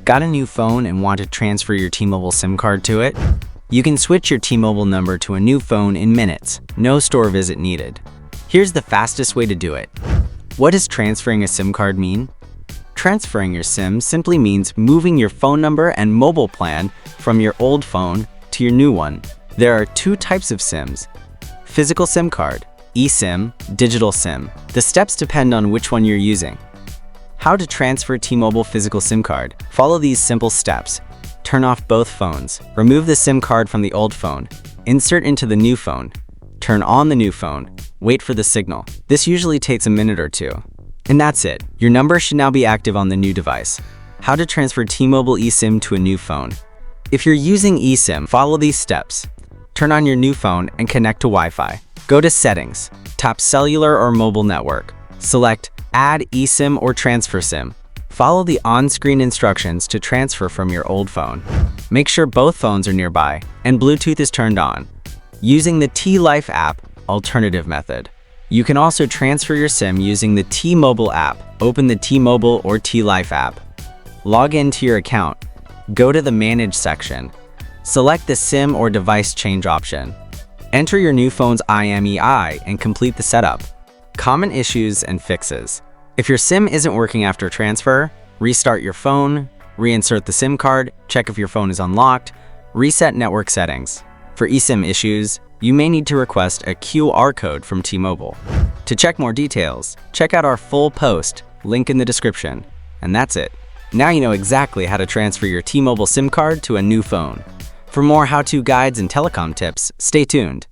Got a new phone and want to transfer your T-Mobile SIM card to it? You can switch your T-Mobile number to a new phone in minutes, no store visit needed. Here's the fastest way to do it. What does transferring a SIM card mean? Transferring your SIM simply means moving your phone number and mobile plan from your old phone to your new one. There are two types of SIMs: physical SIM card, eSIM, digital SIM. The steps depend on which one you're using. How to transfer T-Mobile physical SIM card. Follow these simple steps. Turn off both phones. Remove the SIM card from the old phone. Insert into the new phone. Turn on the new phone. Wait for the signal. This usually takes a minute or two. And that's it. Your number should now be active on the new device. How to transfer T-Mobile eSIM to a new phone. If you're using eSIM, follow these steps. Turn on your new phone and connect to Wi-Fi. Go to Settings. Tap Cellular or Mobile Network. Select Add eSIM or Transfer SIM. Follow the on-screen instructions to transfer from your old phone. Make sure both phones are nearby and Bluetooth is turned on. Using the T-Life app, alternative method. You can also transfer your SIM using the T-Mobile app. Open the T-Mobile or T-Life app. Log into your account. Go to the Manage section. Select the SIM or device change option. Enter your new phone's IMEI and complete the setup. Common issues and fixes. If your SIM isn't working after transfer, restart your phone, reinsert the SIM card, check if your phone is unlocked, reset network settings. For eSIM issues, you may need to request a QR code from T-Mobile. To check more details, check out our full post, link in the description. And that's it. Now you know exactly how to transfer your T-Mobile SIM card to a new phone. For more how-to guides and telecom tips, stay tuned.